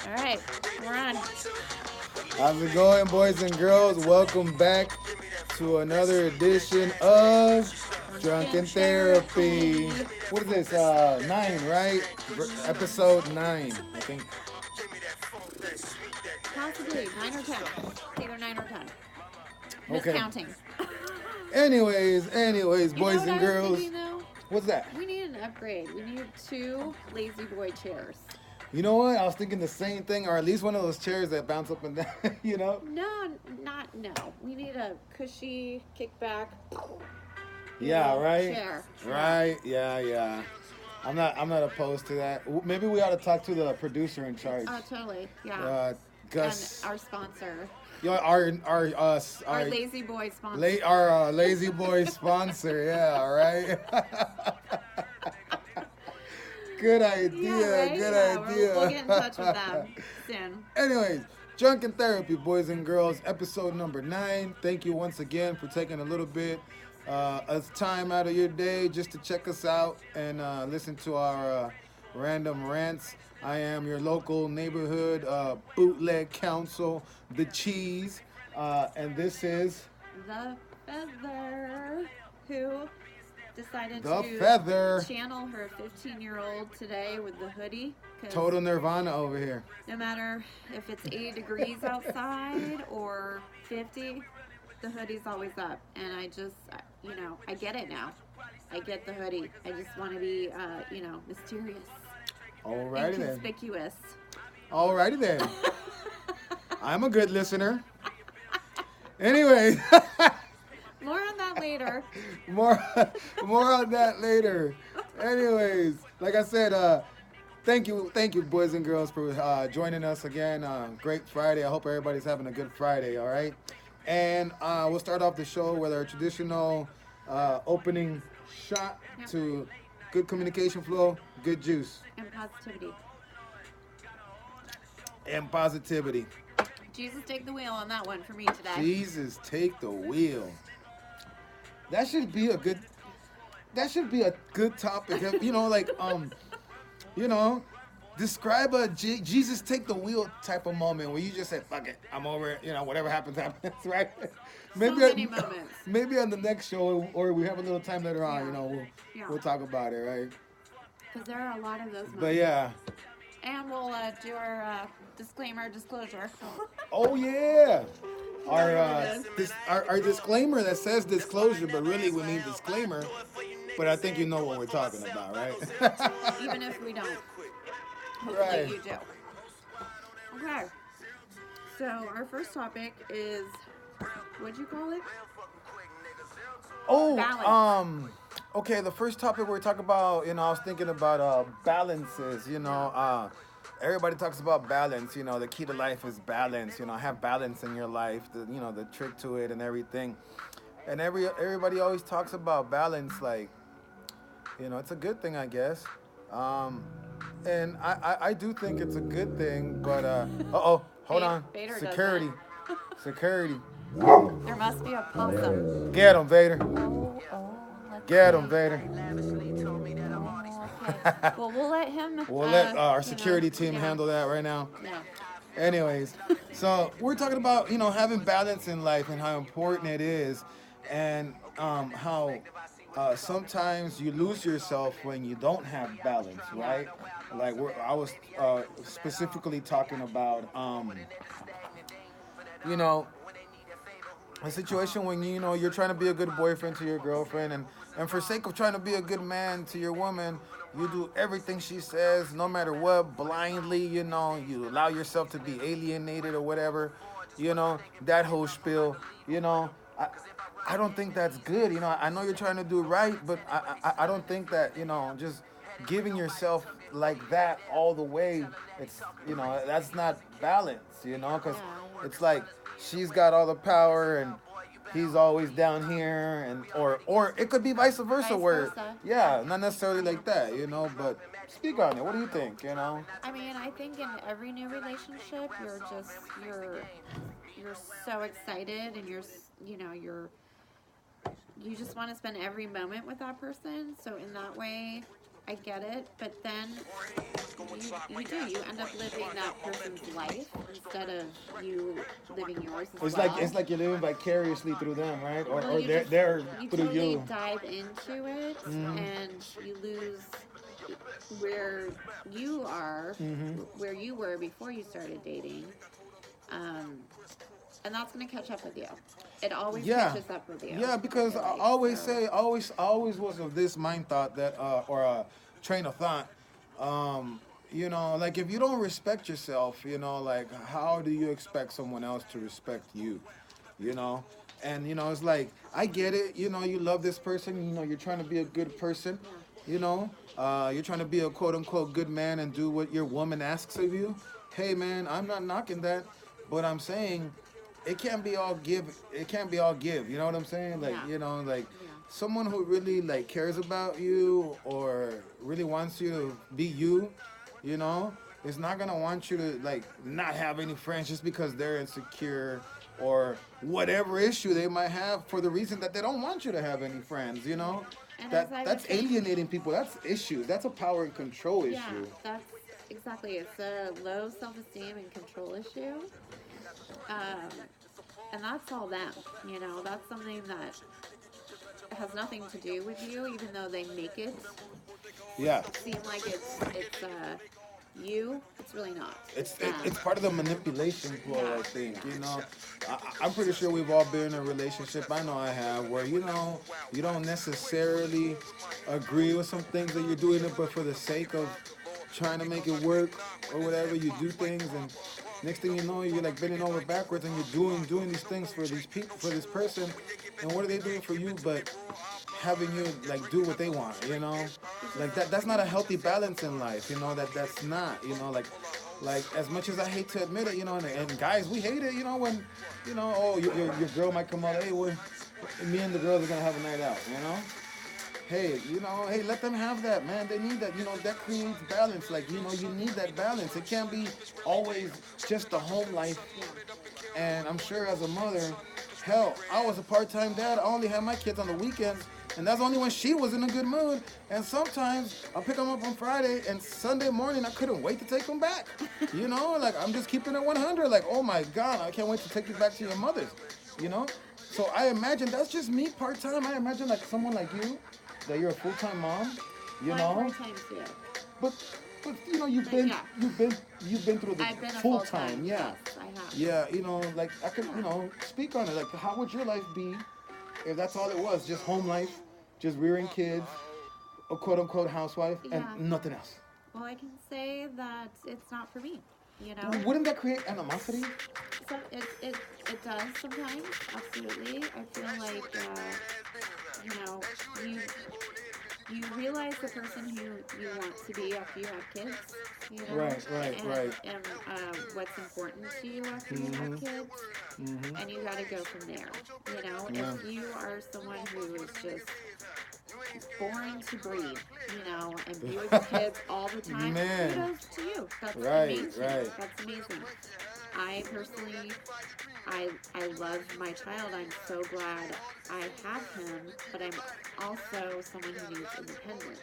All right, we're on. How's it going, boys and girls? Welcome back to another edition of Drunken Therapy. What is this? 9, right? Episode 9, I think. Possibly 9 or 10. It's either 9 or 10. Okay. Miscounting. Anyways, You know boys what and I was girls. thinking though? What's that? We need an upgrade. We need 2 lazy boy chairs. You know what? I was thinking the same thing, or at least one of those chairs that bounce up and down, you know? No. We need a cushy kickback. Yeah, right? Chair. Right, yeah. I'm not opposed to that. Maybe we ought to talk to the producer in charge. Oh, totally. Yeah. Gus. And our sponsor. Yeah, our lazy boy sponsor. our lazy boy sponsor. Yeah, all right. Good idea. Yeah, right? Good Yeah, idea. We'll get in touch with them soon. Anyways, Drunken Therapy, boys and girls, episode number 9. Thank you once again for taking a little bit of time out of your day just to check us out and listen to our random rants. I am your local neighborhood bootleg counsel, The Cheese, and this is The Feather, who decided The to Feather. channel her 15-year-old today with the hoodie. 'Cause Total Nirvana over here. no matter if it's 80 degrees outside or 50, the hoodie's always up. And I just, I get it now. I get the hoodie. I just want to be, mysterious Alrighty and then. conspicuous. Alrighty then. I'm a good listener. Anyway. More on that later. more on that later. Anyways, like I said, thank you, boys and girls, for joining us again. Great Friday. I hope everybody's having a good Friday. All right, and we'll start off the show with our traditional opening shot to good communication flow, good juice, And positivity. and positivity. Jesus, take the wheel on that one for me today. Jesus, take the wheel. That should be a good topic. Describe a Jesus take the wheel type of moment where you just say, fuck it, I'm over it, whatever happens, right? Many moments. Maybe on the next show, or we have a little time later on, we'll talk about it, right? Because there are a lot of those moments. But yeah. And we'll do our disclosure. Oh yeah. Our disclaimer that says disclosure, but really we mean disclaimer. But I think you know what we're talking about, right? Even if we don't. Hopefully Right. you do. Okay. So our first topic is, what'd you call it? Oh, Balance. Okay, the first topic we're talking about, I was thinking about balances, everybody talks about balance, the key to life is balance, have balance in your life, the trick to it and everything. And everybody always talks about balance, like, it's a good thing, I guess. And I do think it's a good thing, but, hold on. Vader does Security. Security. There must be a possum. Get him, Vader. Let's Get see. him, Vader. Okay. Well, we'll let him. We'll let our security team handle that right now. Yeah. Anyways, so we're talking about, having balance in life and how important it is, and how sometimes you lose yourself when you don't have balance, right? Like I was specifically talking about, a situation when you're trying to be a good boyfriend to your girlfriend, and for sake of trying to be a good man to your woman, you do everything she says, no matter what, blindly. You allow yourself to be alienated or whatever, that whole spiel. I don't think that's good. I know you're trying to do right, but I don't think that just giving yourself like that all the way, it's that's not balance, because it's like she's got all the power and he's always down here, and or it could be vice versa, where not necessarily like that, but speak on it. What do you think? I mean, I think in every new relationship, you're so excited, and you just want to spend every moment with that person. So in that way, I get it, but then you end up living that person's life instead of you living yours as well. It's like you're living vicariously through them, right? Well, Or they're you through totally you. dive into it Mm-hmm. and you lose where you are, Mm-hmm. where you were before you started dating. Um, and that's going to catch up with you. It always Yeah, catches up with you, yeah. I Because feel I like. always So, say, always was of this mind thought that, or a train of thought. Um, like if you don't respect yourself, like how do you expect someone else to respect you? You know, and it's like I get it. You love this person. You're trying to be a good person. yeah. You know, you're trying to be a quote unquote good man and do what your woman asks of you. Hey, man, I'm not knocking that, but I'm saying it can't be all give. It can't be all give. You know what I'm saying? Like, Yeah. like Yeah. someone who really like cares about you or really wants you to be you, you know, is not gonna want you to like not have any friends just because they're insecure or whatever issue they might have for the reason that they don't want you to have any friends. And as That I was that's saying, alienating people. That's issues. That's a power and control yeah, issue. that's exactly. It's a low self esteem and control issue. Um, and that's all them. That's something that has nothing to do with you, even though they make it Yeah. seem like it's you. It's really not. It's them. It's part of the manipulation ploy, Yeah, I think. yeah, I'm pretty sure we've all been in a relationship. I know I have, where you don't necessarily agree with some things that you're doing it, but for the sake of trying to make it work or whatever, you do things, and next thing you know, you're like bending over backwards, and you're doing these things for these people, for this person, and what are they doing for you? But having you like do what they want, like that's not a healthy balance in life, that's not, like as much as I hate to admit it, and guys, we hate it, when, oh, your girl might come out, hey, me and the girls are gonna have a night out, hey, hey, let them have that, man. They need that, that creates balance. Like, you need that balance. It can't be always just the home life. yeah. And I'm sure as a mother, hell, I was a part-time dad. I only had my kids on the weekends, and that's only when she was in a good mood. And sometimes I'll pick them up on Friday, and Sunday morning I couldn't wait to take them back. Like I'm just keeping it 100. Like, oh my God, I can't wait to take you back to your mother's. So I imagine that's just me part-time. I imagine like someone like you, that you're a full-time mom. You Well, know, I'm part-time too. but you've But been yeah, you've been through the I've been a full full-time. time, yeah. Yes, I have. Yeah, like I could, Yeah. speak on it. Like, how would your life be if that's all it was? Just home life, just rearing kids, a quote unquote housewife, and Yeah. nothing else. Well, I can say that it's not for me. Wouldn't that create animosity? So it does sometimes. Absolutely. I feel like you know you you realize the person who you want to be after you have kids. Right, and right. and what's important to you after you Mm-hmm. have kids, Mm-hmm. and you got to go from there. Yeah. If you are someone who is just born to breed, and be with your kids all the time, Man. kudos to you. That's Right, amazing. right. That's amazing. I personally, I love my child. I'm so glad I have him, but I'm also someone who needs independence.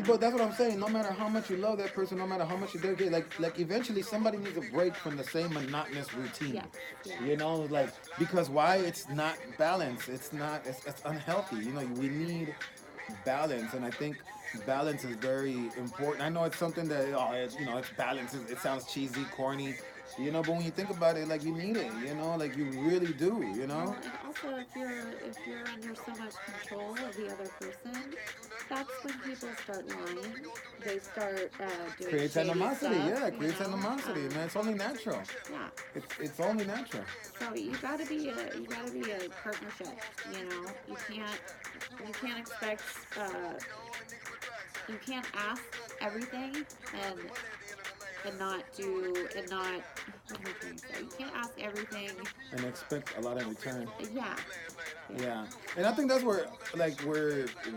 But that's what I'm saying. No matter how much you love that person, no matter how much you dedicate, like eventually somebody needs a break from the same monotonous routine. Yeah, yeah. Like because why? It's not balanced. It's unhealthy. We need balance, and I think balance is very important. I know it's something that it's balance. It sounds cheesy, corny, but when you think about it, like you need it. Like you really do. Well, and also if you're under so much control of the other person, that's when people start lying. They start doing Creates shady animosity. stuff. Yeah, it creates animosity, man. It's only natural. Yeah. It's only natural. So you gotta be a partnership. You can't expect you can't ask everything and not do and not what am I trying to say? You can't ask everything. And expect a lot in return. Yeah. Yeah, and I think that's where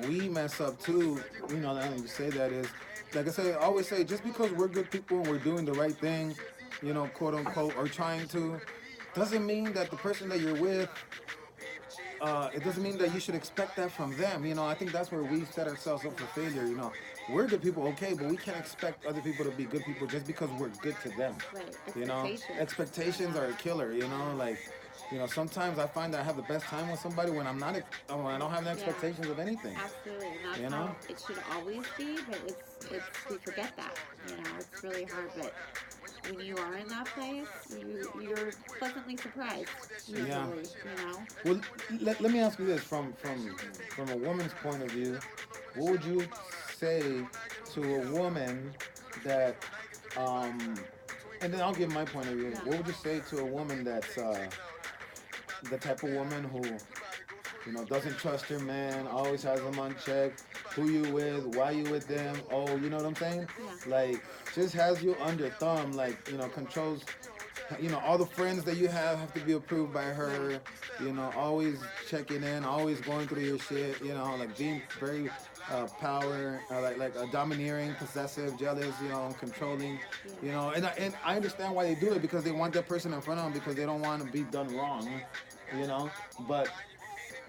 we mess up too. Now that you say that is, like I say, I always say, just because we're good people and we're doing the right thing, quote unquote, or trying to, doesn't mean that the person that you're with it doesn't mean that you should expect that from them. I think that's where we set ourselves up for failure. We're good people, okay, but we can't expect other people to be good people just because we're good to them. Right. Expectations are a killer. Sometimes I find that I have the best time with somebody when I'm not, when I don't have the expectations of anything. Absolutely, and that's how it should always be. But it's we forget that. It's really hard. But when you are in that place, you're pleasantly surprised. Usually, Yeah. you know. Well, let me ask you this from a woman's point of view. What would you say to a woman that, and then I'll give my point of view. Yeah. What would you say to a woman that's the type of woman who, doesn't trust her man, always has him on check, who you with, why you with them, oh, you know what I'm saying? Yeah. Like, just has you under thumb, like, controls, all the friends that you have to be approved by her, always checking in, always going through your shit, like being very power, like domineering, possessive, jealous, controlling, and I understand why they do it, because they want that person in front of them, because they don't want to be done wrong, but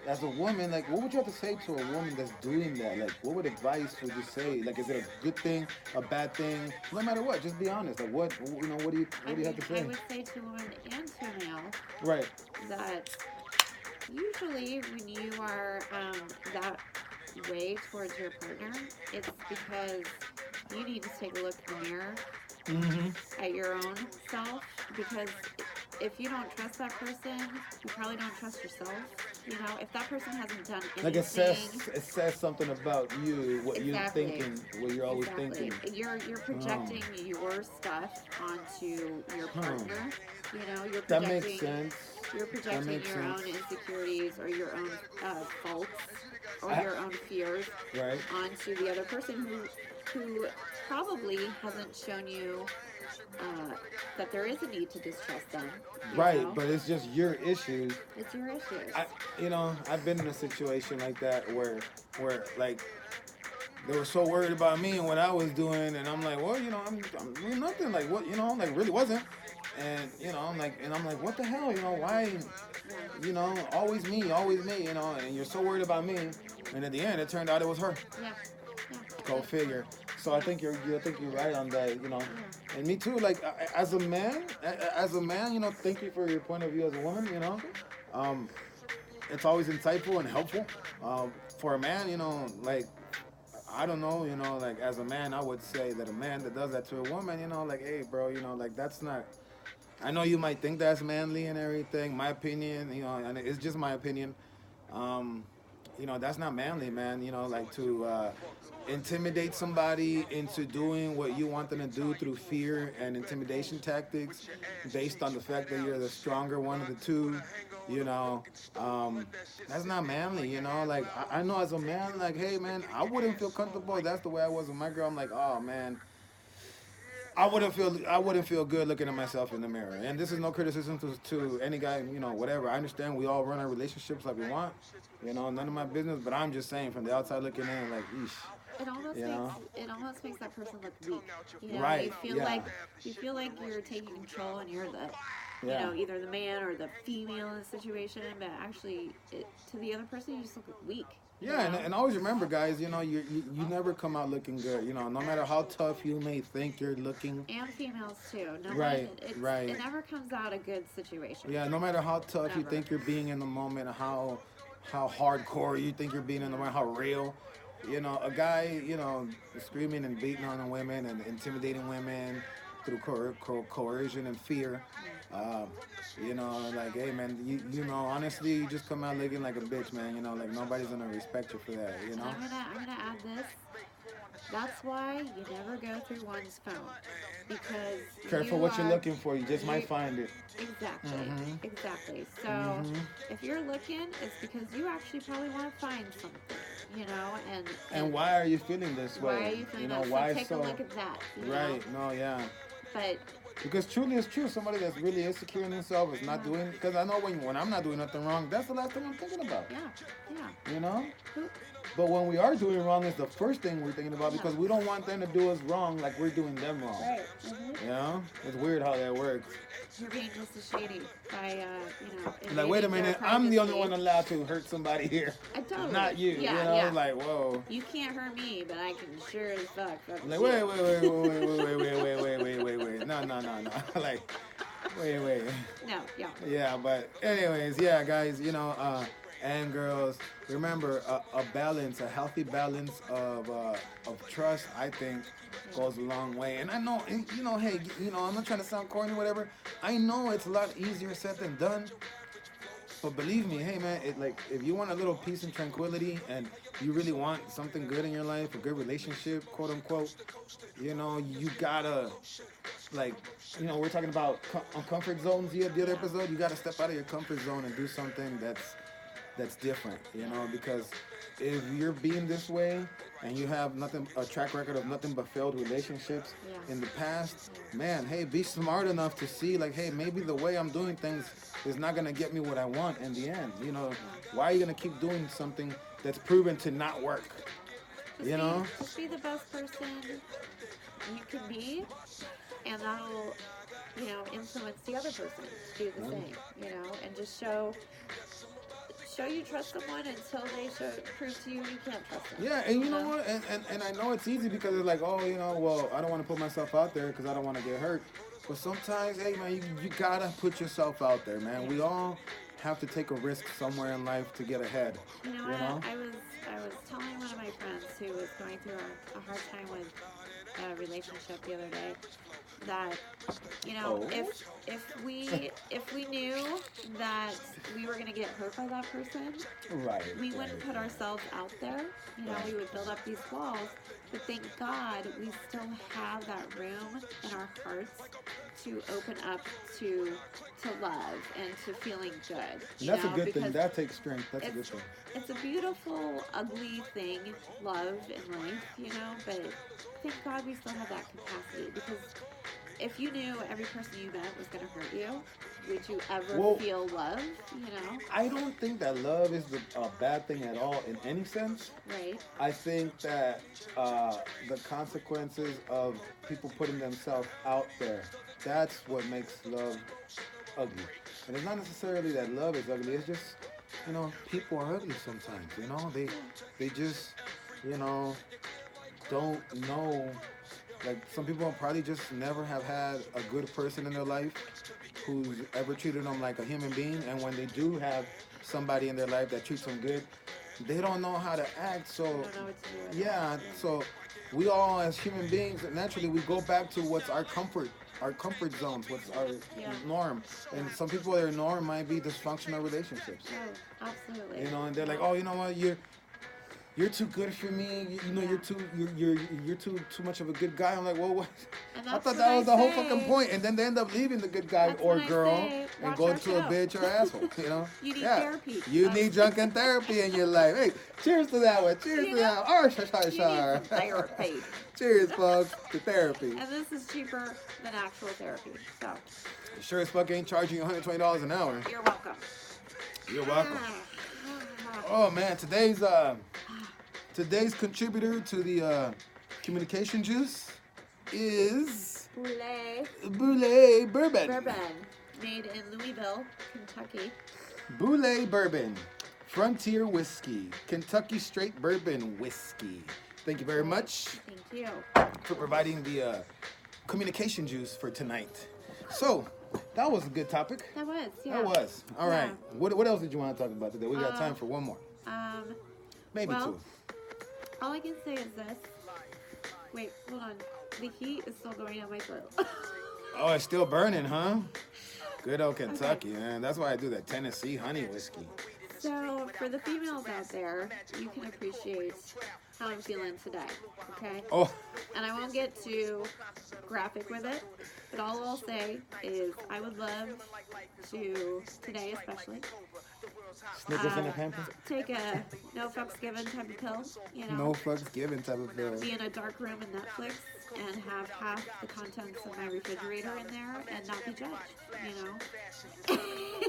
as a woman, like, what would you have to say to a woman that's doing that? Like, what advice would you say? Like, is it a good thing, a bad thing? No matter what, just be honest. Like, what do you have to say? I would say to women and to male, Right. that usually when you are that way towards your partner, it's because you need to take a look in the mirror at your own self, because if you don't trust that person, you probably don't trust yourself. If that person hasn't done anything, Like, it says something about you, what you're thinking, what you're always thinking. You're projecting your stuff onto your partner. You're projecting. That makes sense. You're projecting your own insecurities or your own faults or your own fears onto the other person who probably hasn't shown you that there is a need to distrust them. Right, but it's just your issues. It's your issues. I've been in a situation like that where like, they were so worried about me and what I was doing, and I'm like, well, I'm doing nothing. Like, what, like, really wasn't. And I'm like, what the hell, why, always me, and you're so worried about me, and at the end, it turned out it was her. Yeah. Go figure. So I think you're right on that, And me too. Like, as a man, thank you for your point of view as a woman. It's always insightful and helpful. For a man, like, I don't know, like, as a man, I would say that a man that does that to a woman, like, hey, bro, like, that's not. I know you might think that's manly and everything. My opinion, and it's just my opinion. That's not manly, man. Like, to intimidate somebody into doing what you want them to do through fear and intimidation tactics, based on the fact that you're the stronger one of the two. That's not manly. Like, I know as a man, like, hey, man, I wouldn't feel comfortable. That's the way I was with my girl. I'm like, oh, man. I wouldn't feel good looking at myself in the mirror. And this is no criticism to any guy, whatever. I understand we all run our relationships like we want. None of my business, but I'm just saying, from the outside looking in, like, eesh. It almost makes that person look weak. Right. You feel like you're taking control and you're the either the man or the female in the situation, but actually to the other person you just look weak. Yeah, and always remember, guys, you never come out looking good. No matter how tough you may think you're looking. And females too. Right. It never comes out a good situation. Yeah, no matter how tough you think you're being in the moment, how hardcore you think you're being in the moment, how real. A guy, screaming and beating on the women and intimidating women through coercion and fear. Like, hey, man, honestly, you just come out looking like a bitch, man. Like, nobody's gonna respect you for that. I'm gonna add this. That's why you never go through one's phone, because careful what you're looking for. You just might find it. Exactly. So if you're looking, it's because you actually probably want to find something, and why are you feeling this way? Why are you feeling that? Why so take a look at that. Right. No. Yeah. But Because truly it's true. Somebody that's really insecure in themselves is not doing, because I know when I'm not doing nothing wrong, that's the last thing I'm thinking about. Yeah. Yeah. You know? Who- But when we are doing wrong, it's the first thing we're thinking about Yeah. because we don't want them to do us wrong like we're doing them wrong. Right. Mm-hmm. You know? It's weird how that works. You're being just as shady by, Like, wait a invading their minute, I'm the only privacy. one allowed to hurt somebody here. Totally. Not you. Yeah, you know? yeah. Like, whoa. You can't hurt me, but I can sure as fuck. Like, wait. No. Like, wait. No, yeah. Yeah, but anyways, yeah, guys, and girls, remember a balance, a healthy balance of trust, I think, goes a long way. And I know, hey, I'm not trying to sound corny, whatever. I know it's a lot easier said than done. But believe me, hey man, if you want a little peace and tranquility, and you really want something good in your life, a good relationship, quote unquote, you gotta, we're talking about comfort zones the other episode. You gotta step out of your comfort zone and do something that's different, because if you're being this way and you have a track record of nothing but failed relationships in the past, man, hey, be smart enough to see, like, hey, maybe the way I'm doing things is not going to get me what I want in the end. Why are you going to keep doing something that's proven to not work? Just be the best person you can be, and that'll, influence the other person to do the same, and just show you trust someone until they prove to you can't trust them. Yeah, and you know what? And I know it's easy because it's like, oh, well, I don't want to put myself out there because I don't want to get hurt. But sometimes, hey, man, you gotta put yourself out there, man. We all have to take a risk somewhere in life to get ahead. You know what? I was telling one of my friends who was going through a hard time with a relationship the other day that, if we knew that we were going to get hurt by that person, we wouldn't put ourselves out there. We would build up these walls. But thank God we still have that room in our hearts to open up to love and to feeling good. That's a good thing. That takes strength. That's a good thing. It's a beautiful, ugly thing, love and life, but thank God we still have that capacity, because if you knew every person you met was going to hurt you, would you ever feel love, I don't think that love is a bad thing at all in any sense. Right. I think that the consequences of people putting themselves out there, that's what makes love ugly. And it's not necessarily that love is ugly, it's just, people are ugly sometimes, they just, don't know. Like, some people probably just never have had a good person in their life who's ever treated them like a human being. And when they do have somebody in their life that treats them good, they don't know how to act. So, don't know what to do. So we all, as human beings, naturally, we go back to what's our comfort zones, what's our norm. And some people, their norm might be dysfunctional relationships. Oh, absolutely. And they're like, oh, you know what, you're too good for me. You're too much of a good guy. I'm like, well, what? I thought that was the whole fucking point. And then they end up leaving the good guy or girl and go to a bitch or asshole. You need therapy. You need drunken therapy in your life. Hey, cheers to that one. Cheers to that one. Oh, Therapy. Cheers, folks, to therapy. And this is cheaper than actual therapy. So. Sure as fuck ain't charging you $120 an hour. You're welcome. You're welcome. Oh man, today's contributor to the communication juice is Boulay Bourbon. Made in Louisville, Kentucky. Boulay Bourbon, Frontier Whiskey, Kentucky Straight Bourbon Whiskey. Thank you very much. Thank you. For providing the communication juice for tonight. So, that was a good topic. That was, yeah. That was. All right. What else did you want to talk about today? We got time for one more. Maybe two. All I can say is this. Wait, hold on. The heat is still going down my throat. Oh, it's still burning, huh? Good old Kentucky, man. That's why I do that Tennessee honey whiskey. So, for the females out there, you can appreciate how I'm feeling today, okay? Oh. And I won't get too graphic with it, but all I'll say is I would love to, today especially, Snickers in the Pampers? Take a no fucks given type of pill, No fucks given type of pill. be in a dark room in Netflix and have half the contents of my refrigerator in there and not be judged,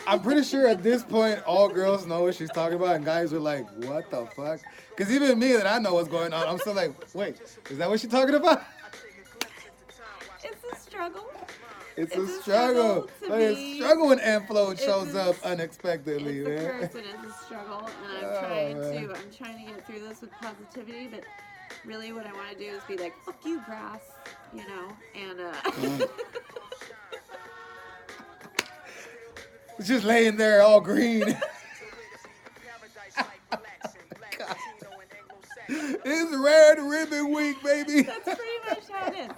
I'm pretty sure at this point all girls know what she's talking about, and guys are like, "What the fuck?" Because even me, that I know what's going on, I'm still like, "Wait, is that what she's talking about?" It's a struggle. It's a struggle. Like a struggle when Amplo shows up unexpectedly, It's man. a curse and it's a struggle, and I'm trying to get through this with positivity, but really what I want to do is be like, fuck you, grass, and It's just laying there all green. It's Red Ribbon Week, baby. that's pretty much how it is.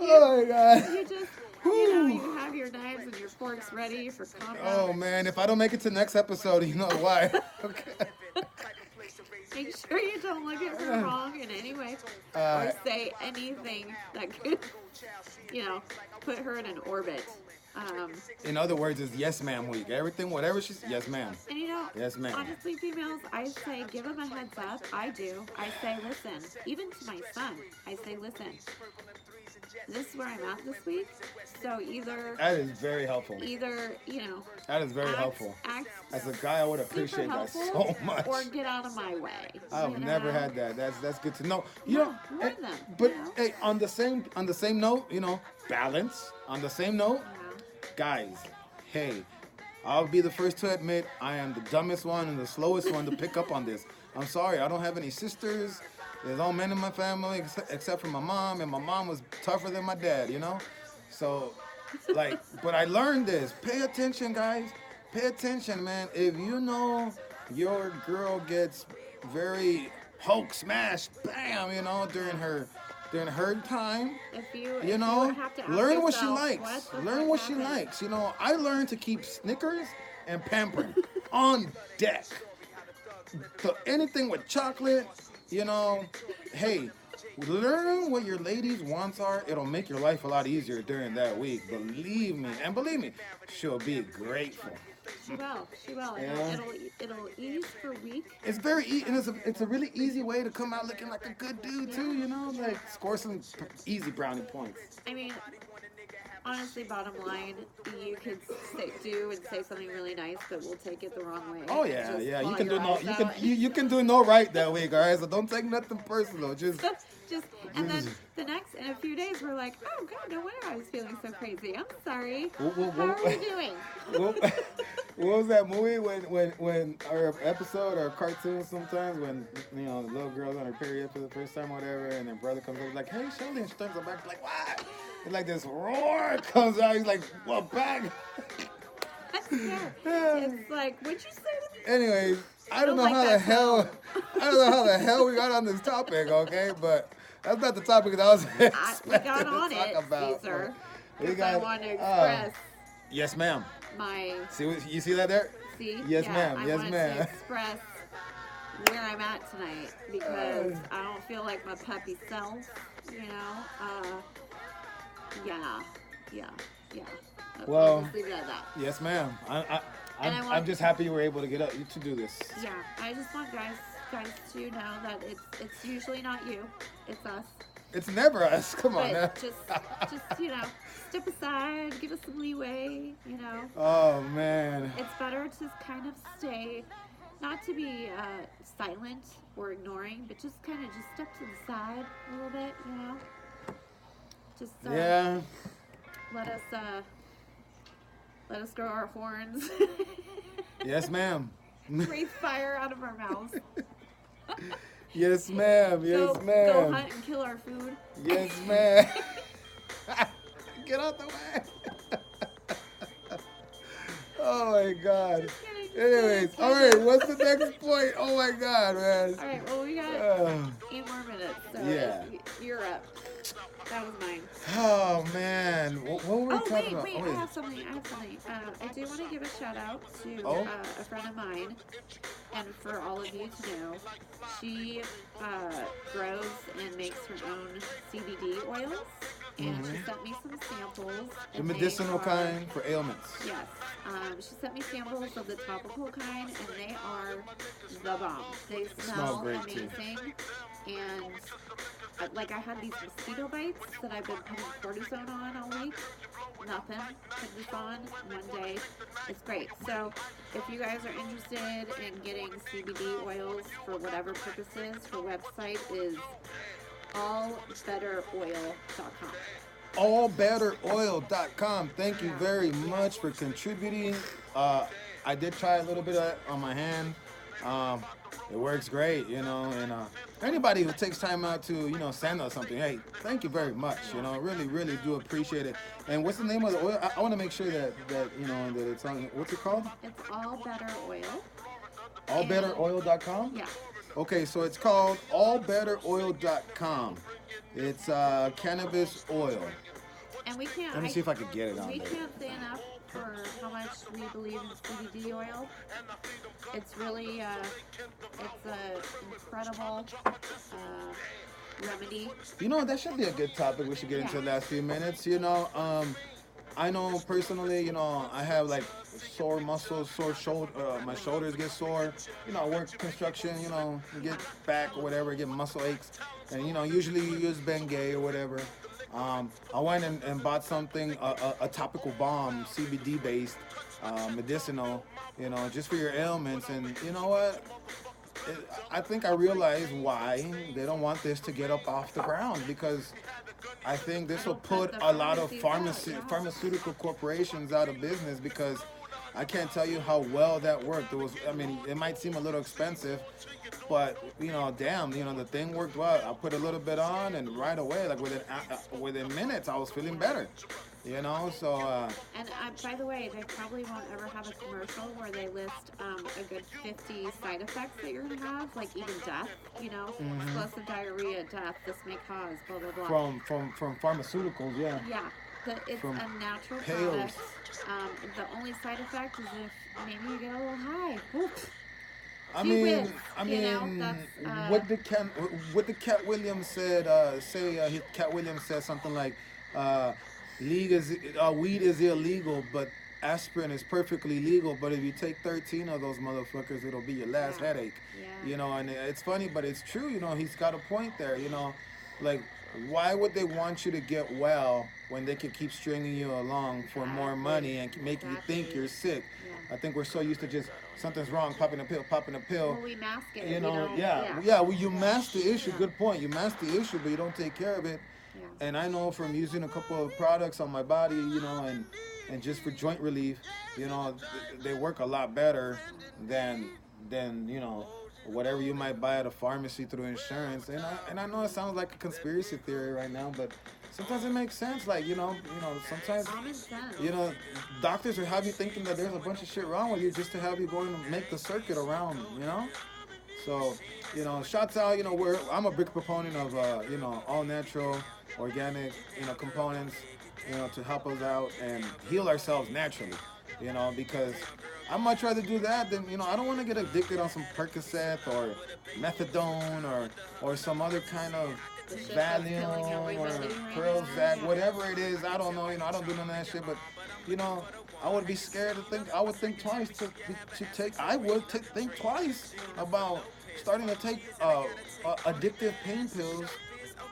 Oh my God. You just, you have your knives and your forks ready for combat. Oh man, if I don't make it to next episode, you know why. Okay. Make sure you don't look at her wrong in any way or say anything that could, put her in an orbit. In other words, it's yes ma'am week. Everything, whatever she's, yes ma'am. And yes ma'am. Honestly, females, I say give them a heads up. I do. I say listen. Even to my son, I say listen. This is where I'm at this week. So either that is very helpful. That is very helpful. Act as a guy, I would appreciate that so much. Or get out of my way. I've never had that. That's good to know. Warn them. But hey, on the same note, balance. On the same note, guys, hey, I'll be the first to admit I am the dumbest one and the slowest one to pick up on this. I'm sorry, I don't have any sisters. There's all men in my family except for my mom, and my mom was tougher than my dad, So, but I learned this. Pay attention, guys. Pay attention, man. If you know your girl gets very Hulk smash, bam, during her time, learn what she likes. Learn what she likes. I learned to keep Snickers and pampering on deck. So anything with chocolate, hey, learn what your ladies' wants are. It'll make your life a lot easier during that week. Believe me, she'll be grateful. She will. It'll ease her week. It's very easy, and it's a really easy way to come out looking like a good dude too. Like score some easy brownie points. I mean, honestly, bottom line, you could do and say something really nice, but we'll take it the wrong way. Oh yeah. You can do you can do no right that week, all right? So don't take nothing personal. Just and then in a few days, we're like, oh God, no wonder I was feeling so crazy. I'm sorry. How are you doing? What was that movie when our episode or cartoon sometimes when the little girl's on her period for the first time or whatever, and her brother comes over like, hey Shelly, and she turns her back like, what? And like this roar comes out. He's like, well, back. It's like, what'd you say to me? Anyways, I don't know how the hell we got on this topic, okay? But that's not the topic that I was expecting we got on to talk it, about. Caesar. I want to express yes, ma'am. You see that there? See? Yes, ma'am. I wanted to express where I'm at tonight because I don't feel like my puppy self, Yeah. Well, I'll just leave it at that. Yes, ma'am. I'm just happy you were able to get up to do this. Yeah, I just want guys to know that it's usually not you, it's us. It's never us. Come on now. Just step aside, give us some leeway. Oh man. It's better to kind of stay, not to be silent or ignoring, but just kind of step to the side a little bit. Just yeah. Let us grow our horns. Yes, ma'am. Breathe fire out of our mouths. Yes, ma'am. Yes, ma'am. Go hunt and kill our food. Yes, ma'am. Get out the way. Oh my God. Anyways, all right. What's the next point? Oh my God, man. All right. Well, we got 8 more minutes. So yeah. You're up. That was mine. Oh man, what were we talking about? Wait, I have something. I do want to give a shout out to a friend of mine, and for all of you to know, she grows and makes her own CBD oils. and she Mm-hmm. sent me some samples. The And medicinal kind for ailments. yes, she sent me samples of the topical kind, and they are the bomb. They Smell smell great too. amazing, and like I had these mosquito bites that I've been putting cortisone on all week. Nothing. Put this on one day. It's great. So if you guys are interested in getting CBD oils for whatever purposes, her website is allbetteroil.com. Allbetteroil.com. Thank you Yeah. very much for contributing. I did try a little bit of that on my hand. Um, it works great, and anybody who takes time out to, send us something, hey, thank you very much. Really, really do appreciate it. And what's the name of the oil? I want to make sure that that it's on. What's it called? It's All Better Oil. Allbetteroil.com. Yeah. Okay, so it's called allbetteroil.com. It's cannabis oil. And we can't. Let me see if I can get it on We there. can't say enough for how much we believe in CBD oil. It's really, it's a incredible remedy. That should be a good topic we should get into the last few minutes. I know personally, I have like sore muscles, sore shoulder, my shoulders get sore. I work construction, get back or whatever, get muscle aches. And, usually you use Bengay or whatever. I went and bought something, a topical balm, CBD based, medicinal, just for your ailments. And you know what? I think I realized why they don't want this to get up off the ground, because I think this will put a lot of pharmaceutical corporations out of business, because I can't tell you how well that worked. It might seem a little expensive, but damn, the thing worked well. I put a little bit on, and right away, like within minutes, I was feeling better. So. And by the way, they probably won't ever have a commercial where they list a good 50 side effects that you're going to have, like even death, explosive diarrhea, death, this may cause, blah, blah, blah. From pharmaceuticals, yeah. Yeah, it's From a natural pills. product. The only side effect is if maybe you get a little high. Oops. What the Cat Williams said, Cat Williams said something like, weed is illegal, but aspirin is perfectly legal. But if you take 13 of those motherfuckers, it'll be your last headache. Yeah. And it's funny, but it's true. He's got a point there. Like, why would they want you to get well when they could keep stringing you along for more money and make you think you're sick? Yeah. I think we're so used to just something's wrong, popping a pill. Well, we mask it. Well, you mask the issue. Yeah. Good point. You mask the issue, but you don't take care of it. Yeah. And I know from using a couple of products on my body, and just for joint relief, they work a lot better than whatever you might buy at a pharmacy through insurance. And I know it sounds like a conspiracy theory right now, but sometimes it makes sense. Like, sometimes, common sense. Doctors will have you thinking that there's a bunch of shit wrong with you just to have you going and make the circuit around, So, shouts out, I'm a big proponent of, all natural, organic, components, to help us out and heal ourselves naturally, because I'd much rather do that than, I don't want to get addicted on some Percocet or methadone or some other kind of Valium or Prozac, whatever it is. I don't know, I don't do none of that shit, but, I would be scared to think, I would think twice think twice about starting to take addictive pain pills,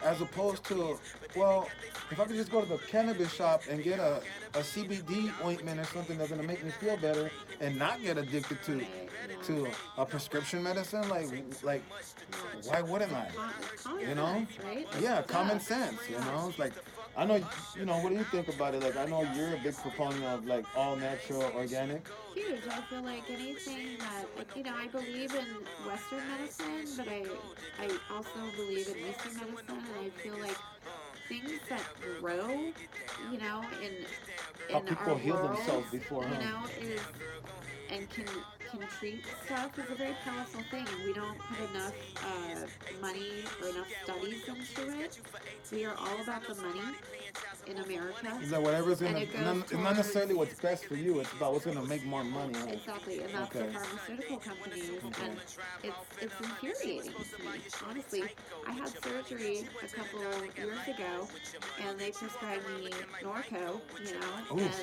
as opposed to, well, if I could just go to the cannabis shop and get a CBD ointment or something that's gonna make me feel better and not get addicted to a prescription medicine, like why wouldn't I? Common sense, right? Yeah, common sense. It's like, I know, what do you think about it? Like, I know you're a big proponent of like all natural, organic. Huge. I feel like anything that, I believe in Western medicine, but I also believe in Eastern medicine, and I feel like things that grow, in How people our heal world, themselves before, is and can treat stuff is a very powerful thing, and we don't put enough money or enough studies into it. We are all about the money, in America. Is that whatever's And gonna? it goes It's not towards necessarily what's best for you. It's about what's gonna make more money. Huh? exactly, and that's the Okay. pharmaceutical companies, Okay. and it's infuriating to me. Honestly, I had surgery a couple years ago, and they prescribed me Norco, you know, Ooh. and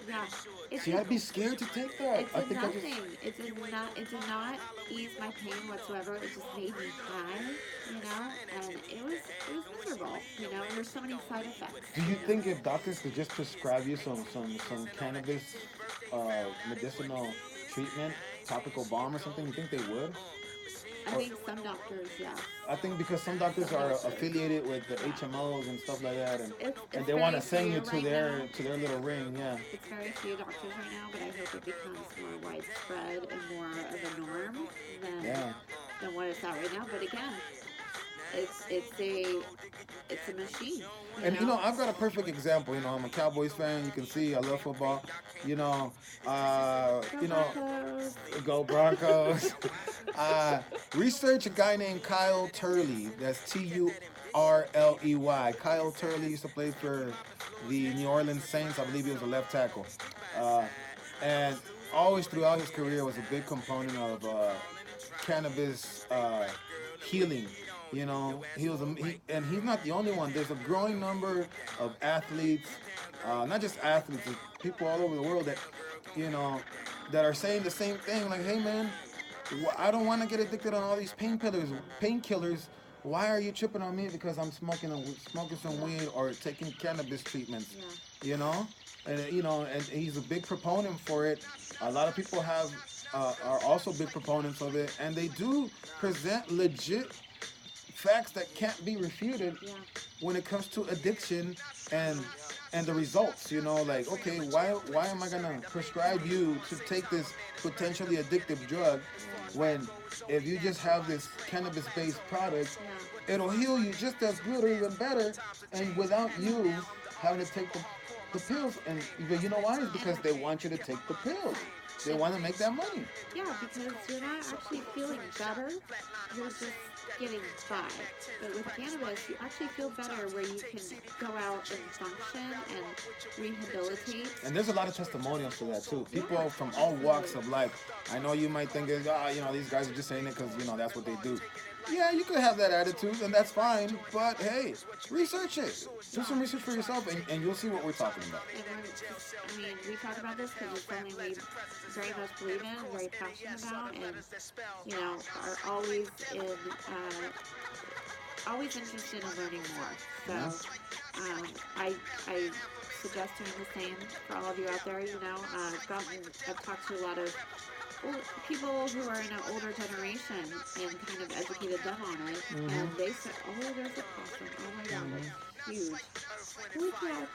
yeah, it See, did I'd be scared to take that. it I did think I just. nothing. It did not ease my pain whatsoever. It just made me high, you know, and it was miserable, you know. And there's so many side effects. Do you You know? think if doctors could just prescribe you some cannabis medicinal treatment, topical balm or something, you think they would? I Or think some doctors, yeah, I think because some some doctors are doctors, affiliated with the yeah. HMOs and stuff like that, and It's they want very to send you few right now. to their little ring, yeah. It's very few doctors right now, but I hope it becomes more widespread and more of a norm than Yeah. than what it's at right now. But again, it's a machine, you And you know, know. I've got a perfect example. You know, I'm a Cowboys fan. You can see I love football. You know, Go you know, Broncos. go Broncos. uh, Research a guy named Kyle Turley. That's Turley. Kyle Turley used to play for the New Orleans Saints. I believe he was a left tackle. Uh, and always throughout his career was a big component of cannabis healing. You know, and he's not the only one. There's a growing number of athletes, not just athletes, but people all over the world that, you know, that are saying the same thing. Like, hey man, I don't want to get addicted on all these painkillers. Why are you tripping on me because I'm smoking some Yeah, weed or taking cannabis treatments? yeah, You know, and you know, and he's a big proponent for it. A lot of people are also big proponents of it, and they do present legit facts that can't be refuted yeah, when it comes to addiction and the results. You know, like, okay, why am I gonna prescribe you to take this potentially addictive drug right, when if you just have this cannabis based product, yeah, it'll heal you just as good or even better, and without you having to take the pills. And you know why? It's because and they want you to take the pills. They and want to make that money. yeah, because you're not actually feeling better. You're just getting by. But with cannabis, you actually feel better where you can go out and function and rehabilitate. And there's a lot of testimonials to that too. Yeah, People from all walks absolutely. of life. I know you might think, you know, these guys are just saying it because you know that's what they do. Yeah, you could have that attitude, and that's fine. But hey, research it. Do some research for yourself, and you'll see what we're talking about. And we're just, I mean, we talk about this because it's something we very much believe in, very passionate about, and, you know, are always interested in learning more. So, Yeah. I suggest doing the same for all of you out there. You know, I've talked to a lot of people who are in an older generation and kind of educated them on it, and Mm-hmm. they said, "Oh, there's a possum. Oh my God, that's huge." Holy cow.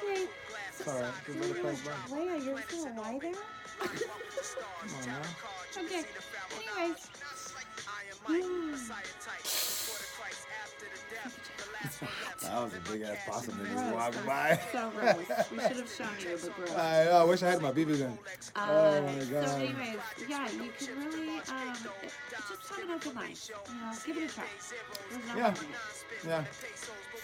Okay. It's all right. Just let it pass by. Leia, you're still alive there? Come on now. Okay. Anyways. That was a big ass possum that just Gross. walked That by. was so gross. We should have shown you, but gross. I wish I had my BB gun. Oh my So god. anyways, yeah, you can really just have an open mind. You know, give it a try. There's no Yeah. harm in it. Yeah.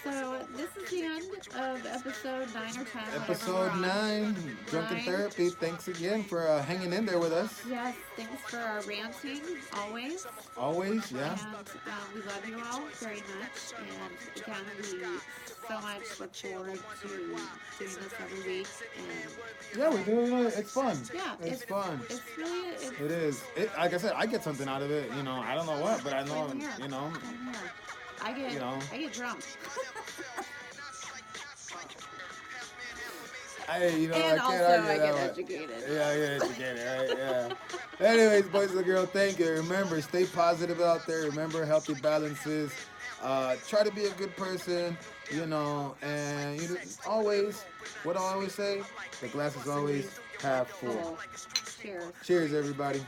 So this is the end of episode 9 or 10, whatever we're Episode on. 9, Drunken 9. Therapy. Thanks again for hanging in there with us. Yes, thanks for our ranting, always. Always, yeah. And we love you all very much. And again, we so much look forward to doing this every week. And Yeah, we're doing it. It's fun. yeah, It's fun. It's really It is. Like I said, I get something out of it. You know, I don't know what, but I know, same here. you know, Same here. you know. I get drunk. You know, And I also can't argue I that get one. educated. Yeah, I get educated, right? Yeah. Anyways, boys and girls, thank you. Remember, stay positive out there. Remember, healthy balances. Try to be a good person, you know, and always, what I always say, the glass is always half full. Cheers. Cheers, everybody.